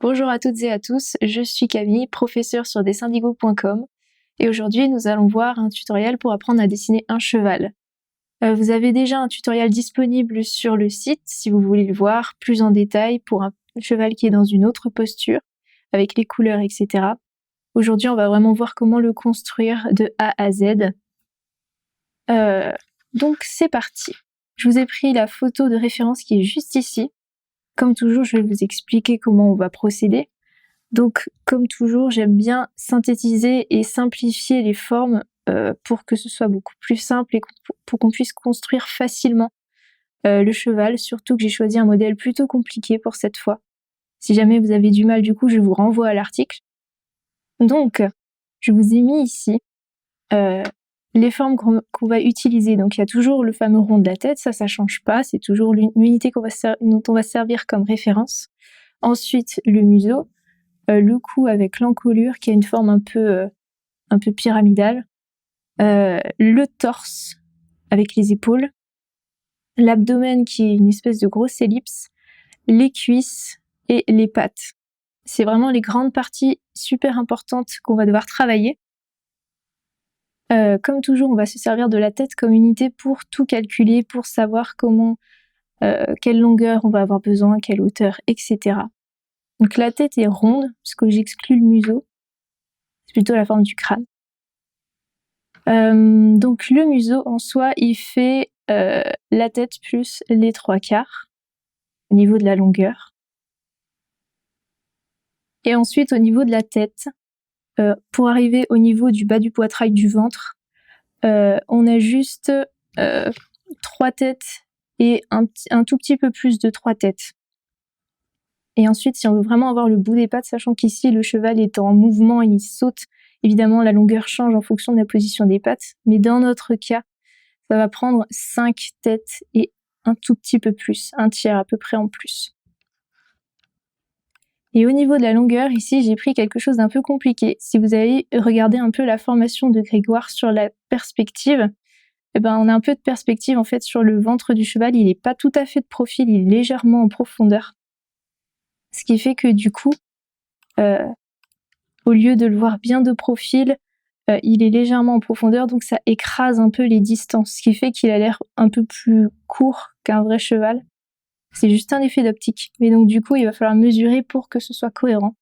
Bonjour à toutes et à tous, je suis Camille, professeure sur dessindigo.com et aujourd'hui nous allons voir un tutoriel pour apprendre à dessiner un cheval. Vous avez déjà un tutoriel disponible sur le site si vous voulez le voir plus en détail pour un cheval qui est dans une autre posture, avec les couleurs, etc. Aujourd'hui on va vraiment voir comment le construire de A à Z. Donc c'est parti. Je vous ai pris la photo de référence qui est juste ici. Comme toujours, je vais vous expliquer comment on va procéder. Donc, comme toujours, j'aime bien synthétiser et simplifier les formes pour que ce soit beaucoup plus simple et pour qu'on puisse construire facilement le cheval, surtout que j'ai choisi un modèle plutôt compliqué pour cette fois. Si jamais vous avez du mal, du coup, je vous renvoie à l'article. Donc, je vous ai mis ici les formes qu'on va utiliser. Donc il y a toujours le fameux rond de la tête, ça change pas, c'est toujours l'unité dont on va servir comme référence. Ensuite le museau, le cou avec l'encolure qui a une forme un peu pyramidale, le torse avec les épaules, l'abdomen qui est une espèce de grosse ellipse, les cuisses et les pattes. C'est vraiment les grandes parties super importantes qu'on va devoir travailler. Comme toujours, on va se servir de la tête comme unité pour tout calculer, pour savoir quelle longueur on va avoir besoin, quelle hauteur, etc. Donc la tête est ronde, puisque j'exclus le museau. C'est plutôt la forme du crâne. Donc le museau, en soi, il fait la tête plus les 3/4 au niveau de la longueur. Et ensuite, au niveau de la tête, pour arriver au niveau du bas du poitrail du ventre, on a juste 3 têtes et un tout petit peu plus de 3 têtes. Et ensuite, si on veut vraiment avoir le bout des pattes, sachant qu'ici le cheval est en mouvement, il saute, évidemment la longueur change en fonction de la position des pattes, mais dans notre cas, ça va prendre 5 têtes et un tout petit peu plus, un tiers à peu près en plus. Et au niveau de la longueur, ici, j'ai pris quelque chose d'un peu compliqué. Si vous avez regardé un peu la formation de Grégoire sur la perspective, on a un peu de perspective en fait sur le ventre du cheval. Il n'est pas tout à fait de profil, il est légèrement en profondeur. Ce qui fait que du coup, au lieu de le voir bien de profil, il est légèrement en profondeur, donc ça écrase un peu les distances, ce qui fait qu'il a l'air un peu plus court qu'un vrai cheval. C'est juste un effet d'optique. Mais donc du coup, il va falloir mesurer pour que ce soit cohérent.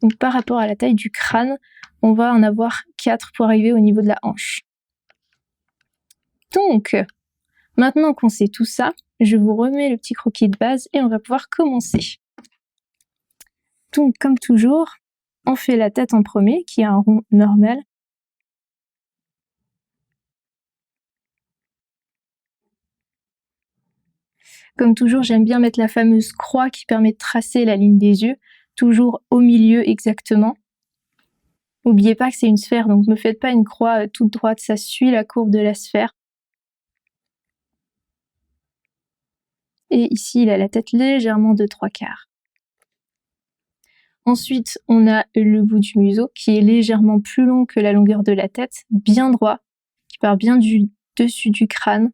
Donc par rapport à la taille du crâne, on va en avoir 4 pour arriver au niveau de la hanche. Donc, maintenant qu'on sait tout ça, je vous remets le petit croquis de base et on va pouvoir commencer. Donc comme toujours, on fait la tête en premier, qui est un rond normal. Comme toujours, j'aime bien mettre la fameuse croix qui permet de tracer la ligne des yeux, toujours au milieu exactement. N'oubliez pas que c'est une sphère, donc ne faites pas une croix toute droite, ça suit la courbe de la sphère. Et ici, il a la tête légèrement de 3/4. Ensuite, on a le bout du museau qui est légèrement plus long que la longueur de la tête, bien droit, qui part bien du dessus du crâne.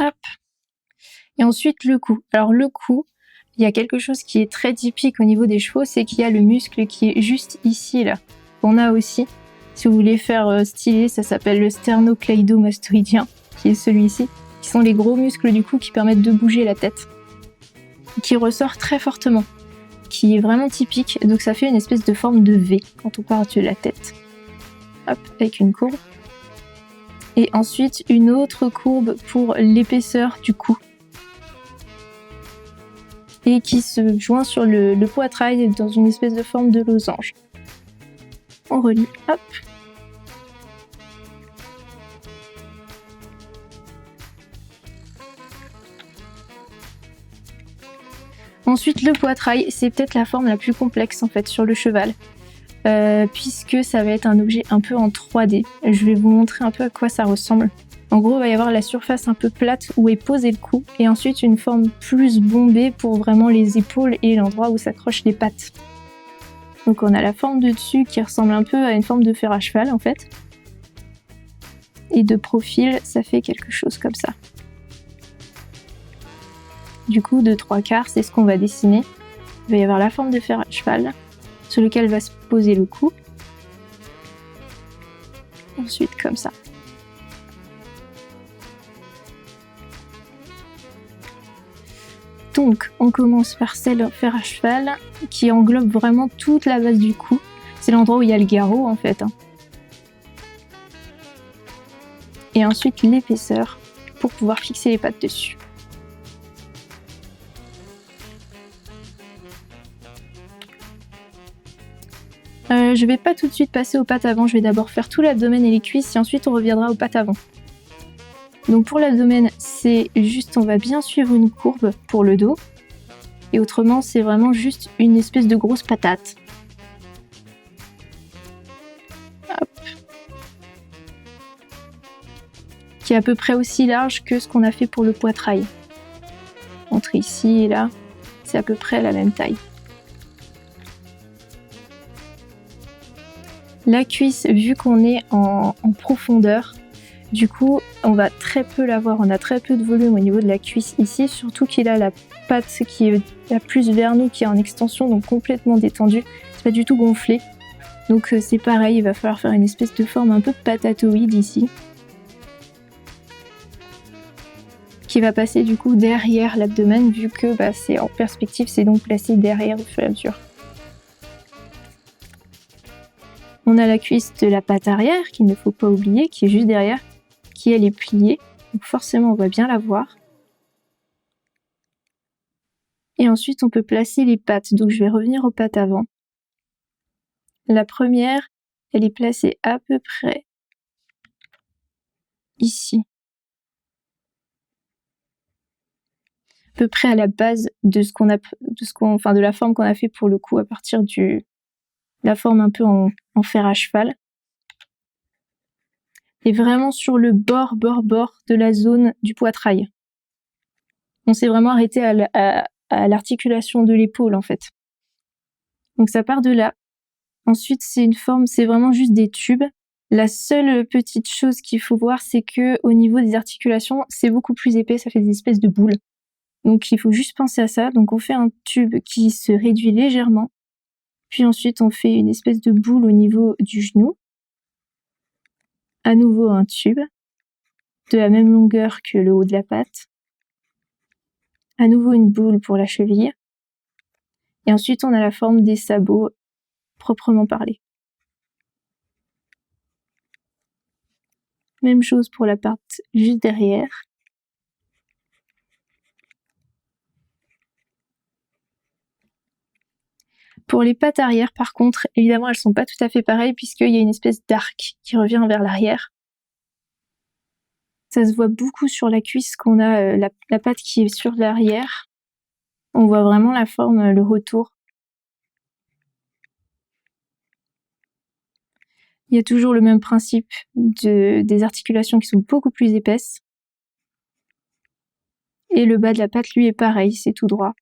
Hop. Et ensuite le cou. Alors le cou, il y a quelque chose qui est très typique au niveau des chevaux, c'est qu'il y a le muscle qui est juste ici, là. On a aussi, si vous voulez faire stylé, ça s'appelle le sternocleidomastoïdien, qui est celui-ci, qui sont les gros muscles du cou qui permettent de bouger la tête, qui ressort très fortement, qui est vraiment typique, donc ça fait une espèce de forme de V quand on part de la tête. Hop, avec une courbe. Et ensuite une autre courbe pour l'épaisseur du cou. Et qui se joint sur le poitrail dans une espèce de forme de losange. On relie, hop. Ensuite le poitrail, c'est peut-être la forme la plus complexe en fait sur le cheval. Puisque ça va être un objet un peu en 3D. Je vais vous montrer un peu à quoi ça ressemble. En gros, il va y avoir la surface un peu plate où est posé le cou, et ensuite une forme plus bombée pour vraiment les épaules et l'endroit où s'accrochent les pattes. Donc on a la forme de dessus qui ressemble un peu à une forme de fer à cheval en fait. Et de profil, ça fait quelque chose comme ça. Du coup, de 3/4, c'est ce qu'on va dessiner. Il va y avoir la forme de fer à cheval, sur lequel va se poser le cou. Ensuite, comme ça. Donc, on commence par celle en fer à cheval, qui englobe vraiment toute la base du cou. C'est l'endroit où il y a le garrot, en fait. Et ensuite, l'épaisseur, pour pouvoir fixer les pattes dessus. Je vais pas tout de suite passer aux pattes avant, je vais d'abord faire tout l'abdomen et les cuisses et ensuite on reviendra aux pattes avant. Donc pour l'abdomen, c'est juste, on va bien suivre une courbe pour le dos. Et autrement, c'est vraiment juste une espèce de grosse patate. Hop. Qui est à peu près aussi large que ce qu'on a fait pour le poitrail. Entre ici et là, c'est à peu près la même taille. La cuisse, vu qu'on est en profondeur, du coup, on va très peu la voir, on a très peu de volume au niveau de la cuisse ici, surtout qu'il a la patte qui est la plus vers nous, qui est en extension, donc complètement détendue, c'est pas du tout gonflé. Donc c'est pareil, il va falloir faire une espèce de forme un peu patatoïde ici, qui va passer du coup derrière l'abdomen, vu que c'est en perspective, c'est donc placé derrière au fur et à mesure. On a la cuisse de la patte arrière, qu'il ne faut pas oublier, qui est juste derrière, qui elle est pliée, donc forcément on va bien la voir. Et ensuite on peut placer les pattes, donc je vais revenir aux pattes avant. La première, elle est placée à peu près ici. À peu près à la base de de la forme qu'on a fait pour le cou à partir de la forme un peu en fer à cheval. Et vraiment sur le bord de la zone du poitrail. On s'est vraiment arrêté à l'articulation de l'épaule en fait. Donc ça part de là. Ensuite c'est une forme, c'est vraiment juste des tubes. La seule petite chose qu'il faut voir, c'est que au niveau des articulations, c'est beaucoup plus épais, ça fait des espèces de boules. Donc il faut juste penser à ça. Donc on fait un tube qui se réduit légèrement. Puis ensuite on fait une espèce de boule au niveau du genou. À nouveau un tube de la même longueur que le haut de la patte. À nouveau une boule pour la cheville. Et ensuite on a la forme des sabots proprement parlé. Même chose pour la partie juste derrière. Pour les pattes arrière, par contre, évidemment, elles sont pas tout à fait pareilles puisqu'il y a une espèce d'arc qui revient vers l'arrière. Ça se voit beaucoup sur la cuisse qu'on a la patte qui est sur l'arrière. On voit vraiment la forme, le retour. Il y a toujours le même principe des articulations qui sont beaucoup plus épaisses. Et le bas de la patte, lui, est pareil, c'est tout droit.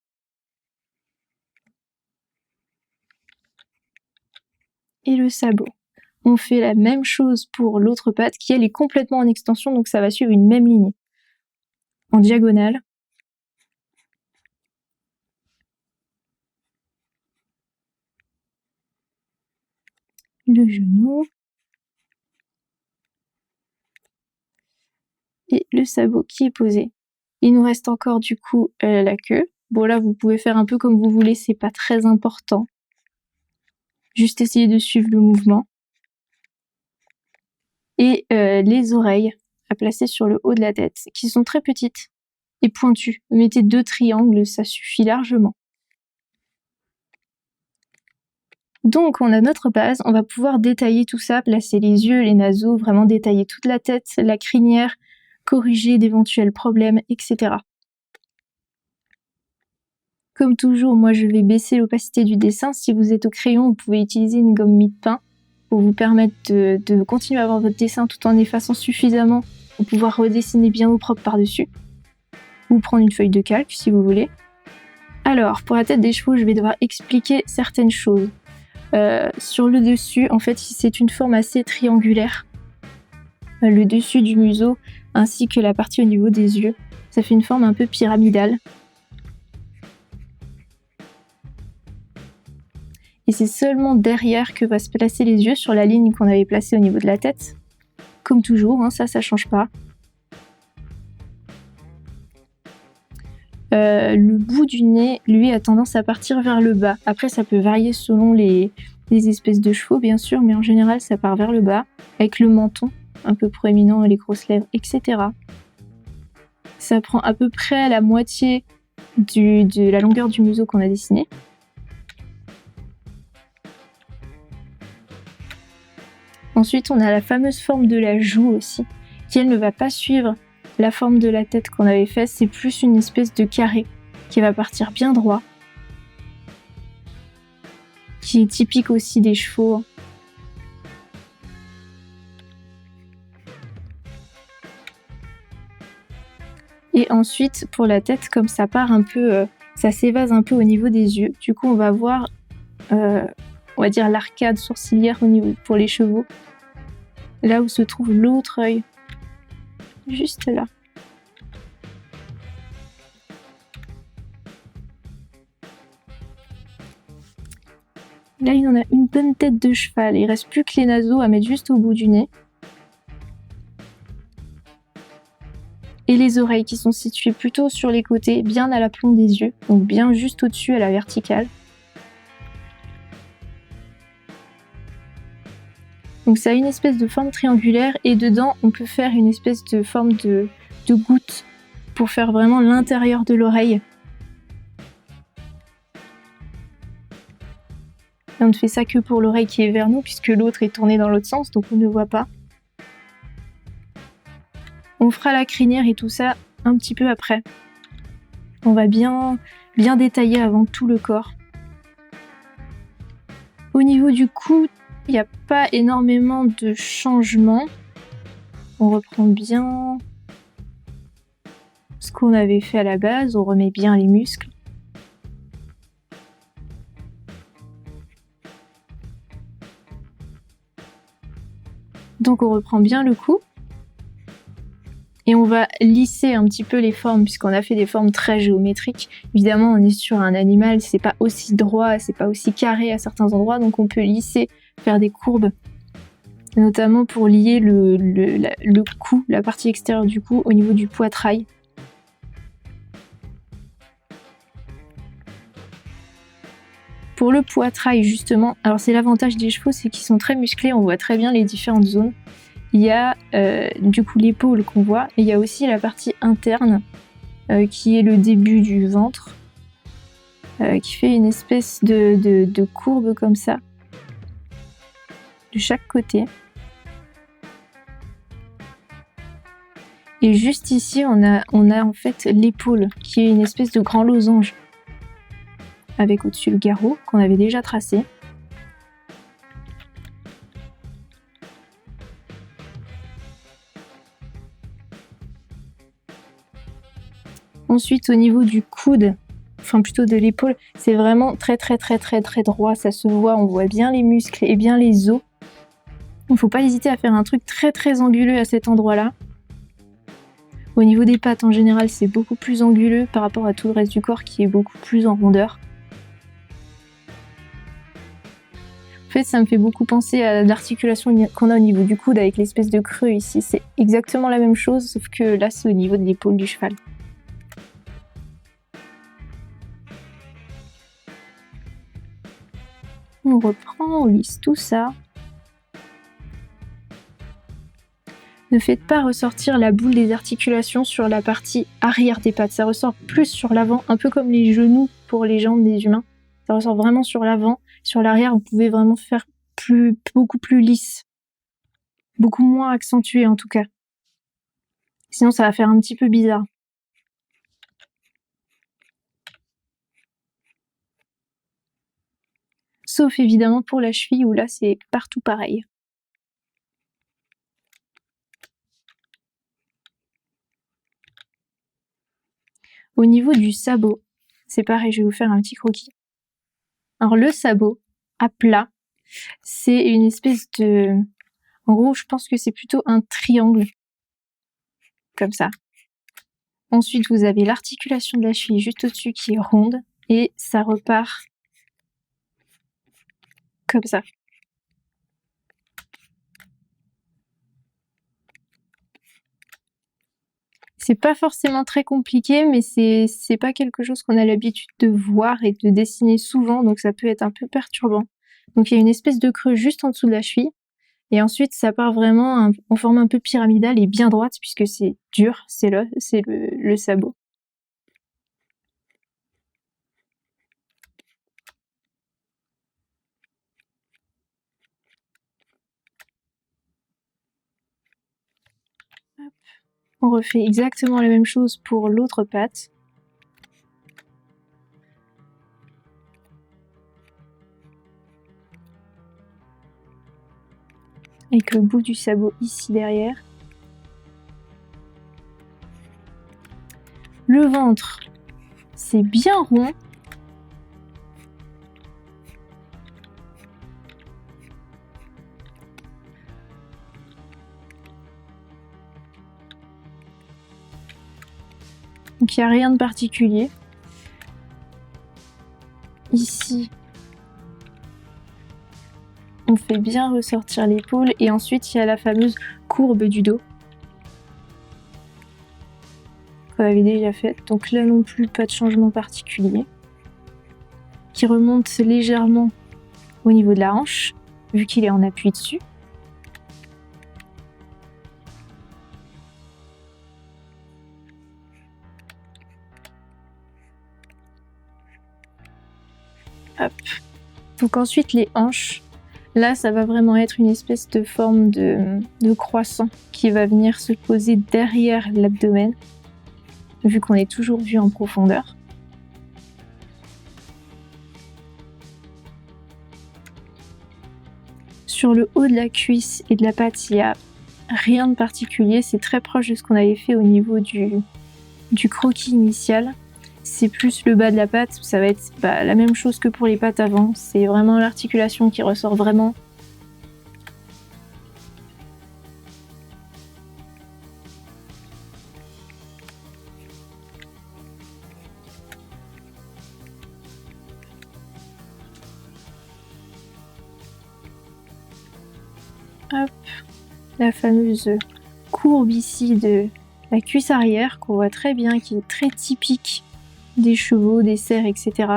Et le sabot. On fait la même chose pour l'autre patte qui elle est complètement en extension, donc ça va suivre une même ligne. En diagonale. Le genou. Et le sabot qui est posé. Il nous reste encore du coup la queue. Bon là vous pouvez faire un peu comme vous voulez, c'est pas très important. Juste essayer de suivre le mouvement. Et les oreilles à placer sur le haut de la tête, qui sont très petites et pointues. Mettez 2 triangles, ça suffit largement. Donc on a notre base, on va pouvoir détailler tout ça, placer les yeux, les naseaux, vraiment détailler toute la tête, la crinière, corriger d'éventuels problèmes, etc. Comme toujours, moi je vais baisser l'opacité du dessin. Si vous êtes au crayon, vous pouvez utiliser une gomme mie-de-pain pour vous permettre de continuer à avoir votre dessin tout en effaçant suffisamment pour pouvoir redessiner bien au propre par-dessus. Ou prendre une feuille de calque si vous voulez. Alors, pour la tête des chevaux, je vais devoir expliquer certaines choses. Sur le dessus, en fait, c'est une forme assez triangulaire. le dessus du museau ainsi que la partie au niveau des yeux. Ça fait une forme un peu pyramidale. Et c'est seulement derrière que va se placer les yeux sur la ligne qu'on avait placée au niveau de la tête. Comme toujours, hein, ça change pas. Le bout du nez, lui, a tendance à partir vers le bas. Après, ça peut varier selon les espèces de chevaux, bien sûr, mais en général, ça part vers le bas, avec le menton un peu proéminent, les grosses lèvres, etc. Ça prend à peu près la moitié de la longueur du museau qu'on a dessiné. Ensuite, on a la fameuse forme de la joue aussi, qui elle ne va pas suivre la forme de la tête qu'on avait fait, c'est plus une espèce de carré qui va partir bien droit, qui est typique aussi des chevaux. Et ensuite, pour la tête, comme ça part un peu, ça s'évase un peu au niveau des yeux, du coup on va voir, on va dire l'arcade sourcilière au niveau, pour les chevaux, là où se trouve l'autre œil, juste là. Là, il en a une bonne tête de cheval. Il reste plus que les naseaux à mettre juste au bout du nez. Et les oreilles qui sont situées plutôt sur les côtés, bien à l'aplomb des yeux, donc bien juste au-dessus à la verticale. Donc ça a une espèce de forme triangulaire et dedans on peut faire une espèce de forme de goutte pour faire vraiment l'intérieur de l'oreille. Et on ne fait ça que pour l'oreille qui est vers nous puisque l'autre est tournée dans l'autre sens, donc on ne voit pas. On fera la crinière et tout ça un petit peu après. On va bien détailler avant tout le corps. Au niveau du cou, il n'y a pas énormément de changements. On reprend bien ce qu'on avait fait à la base, on remet bien les muscles. Donc on reprend bien le cou. Et on va lisser un petit peu les formes, puisqu'on a fait des formes très géométriques. Évidemment, on est sur un animal, c'est pas aussi droit, c'est pas aussi carré à certains endroits, donc on peut lisser, faire des courbes, notamment pour lier le cou, la partie extérieure du cou, au niveau du poitrail. Pour le poitrail, justement, alors c'est l'avantage des chevaux, c'est qu'ils sont très musclés, on voit très bien les différentes zones. Il y a du coup l'épaule qu'on voit, et il y a aussi la partie interne qui est le début du ventre, qui fait une espèce de courbe comme ça, de chaque côté. Et juste ici, on a en fait l'épaule, qui est une espèce de grand losange, avec au-dessus le garrot qu'on avait déjà tracé. Ensuite, au niveau du coude, enfin plutôt de l'épaule, c'est vraiment très droit, ça se voit, on voit bien les muscles et bien les os. Il ne faut pas hésiter à faire un truc très anguleux à cet endroit-là. Au niveau des pattes, en général, c'est beaucoup plus anguleux par rapport à tout le reste du corps qui est beaucoup plus en rondeur. En fait, ça me fait beaucoup penser à l'articulation qu'on a au niveau du coude avec l'espèce de creux ici. C'est exactement la même chose, sauf que là, c'est au niveau de l'épaule du cheval. On reprend, on lisse tout ça. Ne faites pas ressortir la boule des articulations sur la partie arrière des pattes. Ça ressort plus sur l'avant, un peu comme les genoux pour les jambes des humains. Ça ressort vraiment sur l'avant. Sur l'arrière, vous pouvez vraiment faire beaucoup plus lisse. Beaucoup moins accentué en tout cas. Sinon, ça va faire un petit peu bizarre. Sauf évidemment pour la cheville où là, c'est partout pareil. Au niveau du sabot, c'est pareil, je vais vous faire un petit croquis. Alors le sabot, à plat, c'est une espèce de... En gros, je pense que c'est plutôt un triangle, comme ça. Ensuite, vous avez l'articulation de la cheville juste au-dessus qui est ronde, et ça repart comme ça. C'est pas forcément très compliqué, mais c'est pas quelque chose qu'on a l'habitude de voir et de dessiner souvent, donc ça peut être un peu perturbant. Donc il y a une espèce de creux juste en dessous de la cheville, et ensuite ça part vraiment en forme un peu pyramidale et bien droite, puisque c'est dur, c'est le sabot. Hop. On refait exactement la même chose pour l'autre patte. Avec le bout du sabot ici derrière. Le ventre, c'est bien rond. Donc il n'y a rien de particulier. Ici, on fait bien ressortir l'épaule et ensuite il y a la fameuse courbe du dos qu'on avait déjà faite. Donc là non plus, pas de changement particulier. Qui remonte légèrement au niveau de la hanche, vu qu'il est en appui dessus. Hop. Donc ensuite les hanches, là ça va vraiment être une espèce de forme de croissant qui va venir se poser derrière l'abdomen, vu qu'on est toujours vu en profondeur. Sur le haut de la cuisse et de la patte, il n'y a rien de particulier, c'est très proche de ce qu'on avait fait au niveau du croquis initial. C'est plus le bas de la patte, ça va être la même chose que pour les pattes avant, c'est vraiment l'articulation qui ressort vraiment. Hop, la fameuse courbe ici de la cuisse arrière qu'on voit très bien, qui est très typique des chevaux, des cerfs, etc.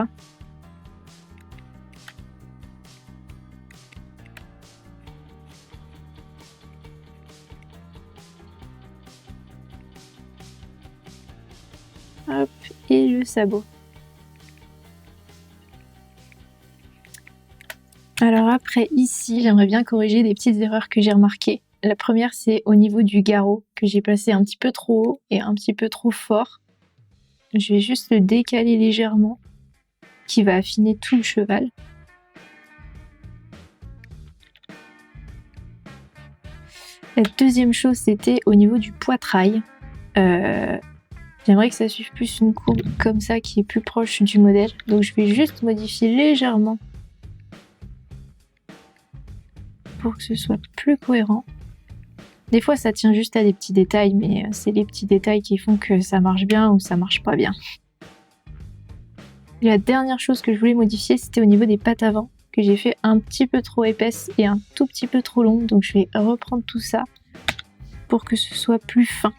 Hop, et le sabot. Alors après, ici, j'aimerais bien corriger des petites erreurs que j'ai remarquées. La première, c'est au niveau du garrot, que j'ai placé un petit peu trop haut et un petit peu trop fort. Je vais juste le décaler légèrement, qui va affiner tout le cheval. La deuxième chose, c'était au niveau du poitrail. J'aimerais que ça suive plus une courbe comme ça, qui est plus proche du modèle. Donc je vais juste modifier légèrement pour que ce soit plus cohérent. Des fois ça tient juste à des petits détails, mais c'est les petits détails qui font que ça marche bien ou ça marche pas bien. Et la dernière chose que je voulais modifier, c'était au niveau des pattes avant, que j'ai fait un petit peu trop épaisse et un tout petit peu trop longue, donc je vais reprendre tout ça pour que ce soit plus fin.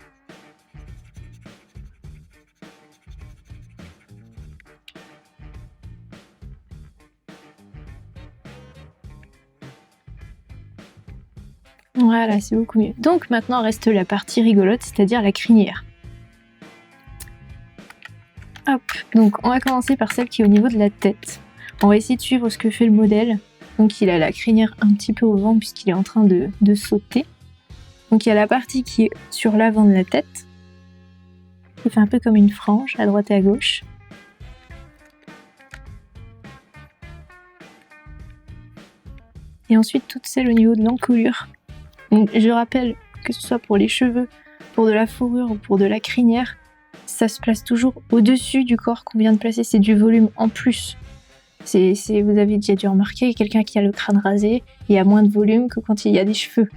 Voilà, c'est beaucoup mieux. Donc maintenant reste la partie rigolote, c'est-à-dire la crinière. Hop, donc on va commencer par celle qui est au niveau de la tête. On va essayer de suivre ce que fait le modèle. Donc il a la crinière un petit peu au vent puisqu'il est en train de sauter. Donc il y a la partie qui est sur l'avant de la tête, qui fait un peu comme une frange à droite et à gauche. Et ensuite toute celle au niveau de l'encolure. Donc je rappelle que ce soit pour les cheveux, pour de la fourrure ou pour de la crinière, ça se place toujours au-dessus du corps qu'on vient de placer, c'est du volume en plus. Vous avez déjà dû remarquer, quelqu'un qui a le crâne rasé, il y a moins de volume que quand il y a des cheveux.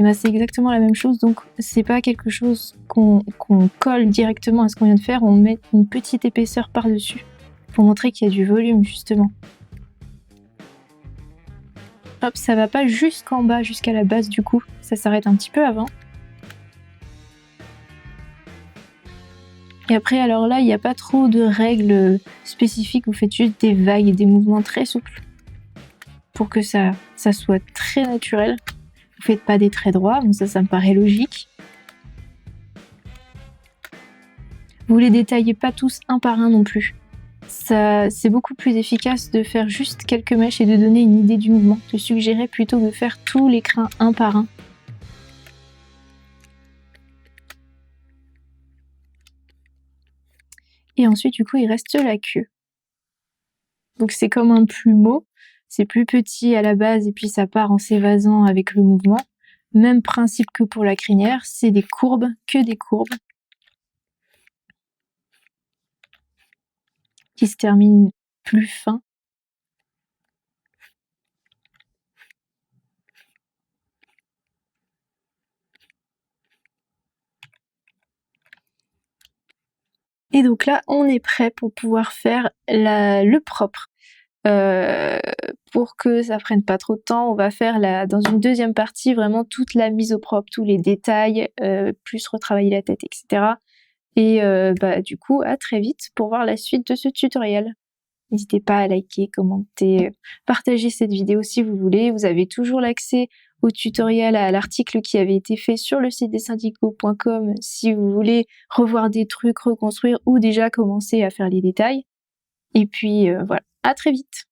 et ben c'est exactement la même chose, donc c'est pas quelque chose qu'on colle directement à ce qu'on vient de faire, on met une petite épaisseur par-dessus pour montrer qu'il y a du volume justement. Hop, ça va pas jusqu'en bas, jusqu'à la base du coup, ça s'arrête un petit peu avant. Et après, alors là, il n'y a pas trop de règles spécifiques, vous faites juste des vagues et des mouvements très souples pour que ça soit très naturel. Vous faites pas des traits droits, bon ça me paraît logique. Vous les détaillez pas tous un par un non plus. C'est beaucoup plus efficace de faire juste quelques mèches et de donner une idée du mouvement. Je suggérais plutôt de faire tous les crins un par un. Et ensuite, du coup, il reste la queue. Donc c'est comme un plumeau, c'est plus petit à la base et puis ça part en s'évasant avec le mouvement. Même principe que pour la crinière, c'est des courbes, que des courbes, qui se terminent plus fin. Et donc là, on est prêt pour pouvoir faire le propre. Pour que ça prenne pas trop de temps, on va faire dans une deuxième partie vraiment toute la mise au propre, tous les détails, plus retravailler la tête, etc. Et du coup, à très vite pour voir la suite de ce tutoriel. N'hésitez pas à liker, commenter, partager cette vidéo si vous voulez. Vous avez toujours l'accès au tutoriel, à l'article qui avait été fait sur le site dessyndicaux.com si vous voulez revoir des trucs, reconstruire ou déjà commencer à faire les détails. Et puis voilà, à très vite!